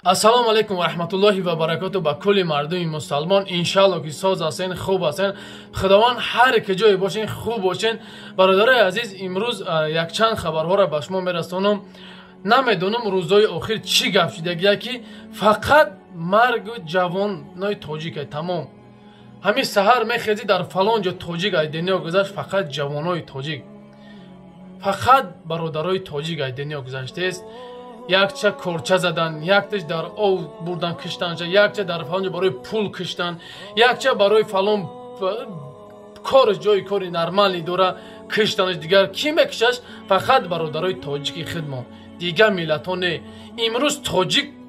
Ассалому алейкум ва раҳматуллоҳи ва баракату ба кулли мардуми мусалмон. Иншаллоҳ ки соз ҳастен, хуб ҳастен. Худованд ҳар ки ҷое бошен, хуб бошен. Бародари азиз, имрӯз якчанд хабарҳоро ба шумо мерасонам. Намедонам рӯзҳои охир чӣ гап шуд. Яки фақат маргу ҷавонои тоҷик ай тамом. Ҳамин саҳар мехезӣ дар фалон ҷо тоҷик ай дунё гузашт. Фақат ҷавонои тоҷик, фақат бародарои тоҷик ай дунё гузаштааст. Якча корча задан, якташ дар ов бурдан киштан, якча дар фалон ҷо барои пул киштан, якча барои фалон корш ҷои кори нормалӣ дора киштанаш. Дигар ки мекишаш? Фақат бародарои тоҷики хидмон, дигар миллатҳо не. Имрӯз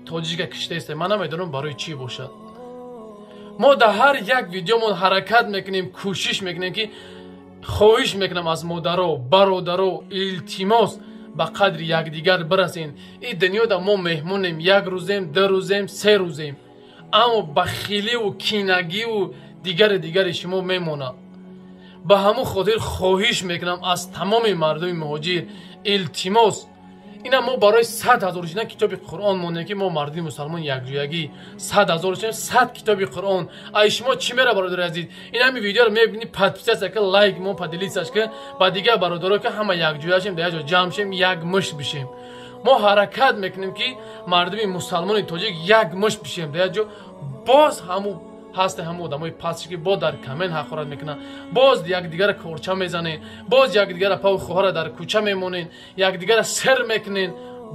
тоҷика киштааст. Ман намедонам барои чӣ бошад. Мо дар ҳар як видеомон ҳаракат мекунем, кӯшиш мекунем ки хоҳиш мекунам аз модаро, бародаро илтимос ба қадри якдигар бирасен. И дунёда мо меҳмонем, як рӯзем, ду рӯзем, се рӯзем. Аммо бахиливу кинагиву дигари шумо мемонад. Ба ҳамун хотир хоҳиш мекунам аз тамоми мардуми муҳоҷир илтимос. Ина мо барои 100,000 чина китоби Қуръон монем ки мо мардуми мусалмон якҷоягӣ 100,000 чина 100 китоби Қуръон. Ай шумо чӣ мера бародари азиз? Инами видеоро мебинӣ, подписатсия ки лайк мо поделитсияш ки ба дигар бародаро ки ҳама якҷоя шем, дар як ҷо ҷамъ шем, як мушт бишем. Мо ҳаракат мекунем ки мардуми мусалмони тоҷик як мушт бишем дар як ҷо. Боз ҳамун ҳаста ҳамун одамои пастши ки бо дар камен ҳақорат мекунанд, боз якдигара корча мезанен, боз якдигара пави хоҳара дар кӯча мемонен, якдигара сер мекунен.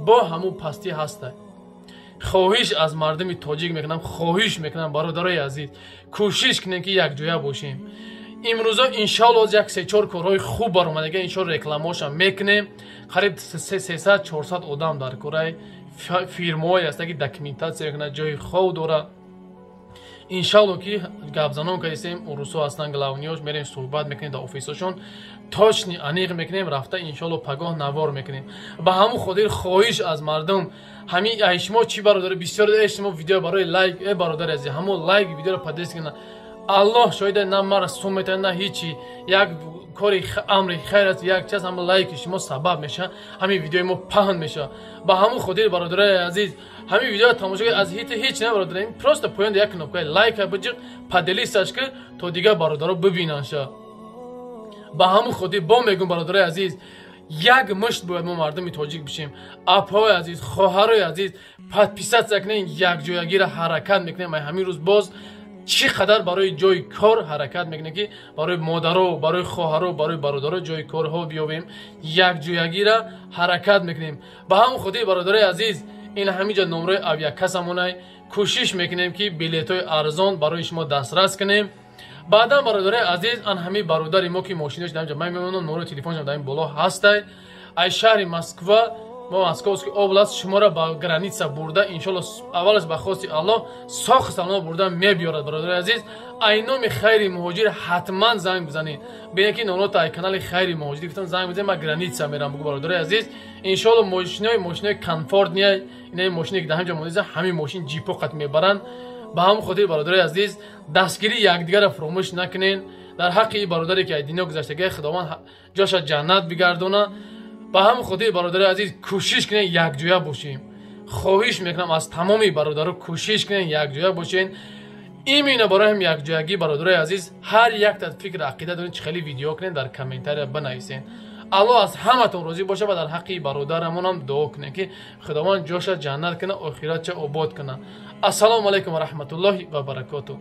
Бо ҳамун пастӣ ҳаста. Хоҳиш аз мардуми тоҷик мекунам, хоҳиш мекунам бародарои азиз, кӯшиш кунем ки якҷоя бошем. Имрӯза иншаллоҳ як 3-4 корҳои хуб баромадага иншаллоҳ рекламаҳоша мекунем. Қариб 300-400 одам дар кораи фирмаҳое ҳаста ки документатсия мекунад, ҷои хов дорад. Иншаллоҳ ки гапзанон кардем, урусо ҳастан главниёш, мерем суҳбат мекунем дар офисошон, точни аниқ мекунем, рафта иншаллоҳ пагоҳ навор мекунем. Ба ҳамун хотир хоҳиш аз мардум, ҳамин ай шумо чӣ бародари бисёр шумо видео барои лайк, бародари азиз, ҳамун лайк видеоро подписка кунед. Аллоҳ шоҳиде, на мара сум метавад, на ҳичи. Як кори амри хайр аст, як час ҳамун лайки шумо сабаб меша, ҳамин видеои мо паҳн меша. Ба ҳамун хотир бародари азиз, ҳамин видеоро тамошо кунед, аз ҳеҷ не бародарем, просто поёнда як кнопкаи лайка биҷиқ, поделисаш ки то дигар бародаро бибинанша. Ба ҳамун хотир бо мегӯм бародари азиз, як мушт бояд мо мардуми тоҷик бишем. Апаҳои азиз, хоҳарои азиз, подписатсия кунем, якҷоягиро ҳаракат мекунем. Ай ҳамин рӯз боз чӣ қадар барои ҷои кор ҳаракат мекунем ки барои модаро, барои хоҳаро, барои бародаро ҷои корҳо биёбем, якҷоягиро ҳаракат мекунем. Ба ҳамун хотир бародари азиз, ин ҳаминҷа номраи авиакасамонай, кӯшиш мекунем ки билетҳои арзон барои шумо дастрас кунем. Баъдан бародари азиз, ан ҳамин бародари мо ки мошинош дар ин ҷо ман мемонам, номраи телефонаш дар ин боло ҳастай. Ай шаҳри Москва, мо Московский област шуморо ба граница бурда, иншаллоҳ аввалаш ба хости Аллоҳ сох салома бурда мебиёрад. Бародари азиз, ай номи Хайри муҳоҷир ҳатман занг бизанед. Бинед ки номрота ай канали Хайри муҳоҷир гуфтам занг бизанед, ман граница мерам. Бугу бародари азиз, иншаллоҳ мошинои комфортния, инаи мошине ки дар ҳамин ҷо мониза, ҳамин мошин ҷипо қат мебаранд. Ба ҳамун хотир бародари азиз, дастгири якдигарро фуромӯш накунед. Дар ҳаққи ин бародаре ки ай дунё гузаштаги Худованд ҷоша ҷаннат бигардона. Ба ҳамун хотир бародари азиз, кӯшиш кунед якҷоя бошем. хоҳиш мекунам аз тамоми бародаро, кӯшиш кунед якҷоя бошен. Именно барои ҳам якҷоягӣ бародари азиз, ҳар яктан фикр ақида доред, чӣ хеле видео кунед, дар комментария бинависен. Аллоҳ аз ҳаматон розӣ боша ва дар ҳаққи бародарамонам дуо кунем ки Худованд ҷоша ҷаннат кунад, охиратша обод кунад. Ассалому алайкум ва раҳматуллоҳи ва баракатуҳ.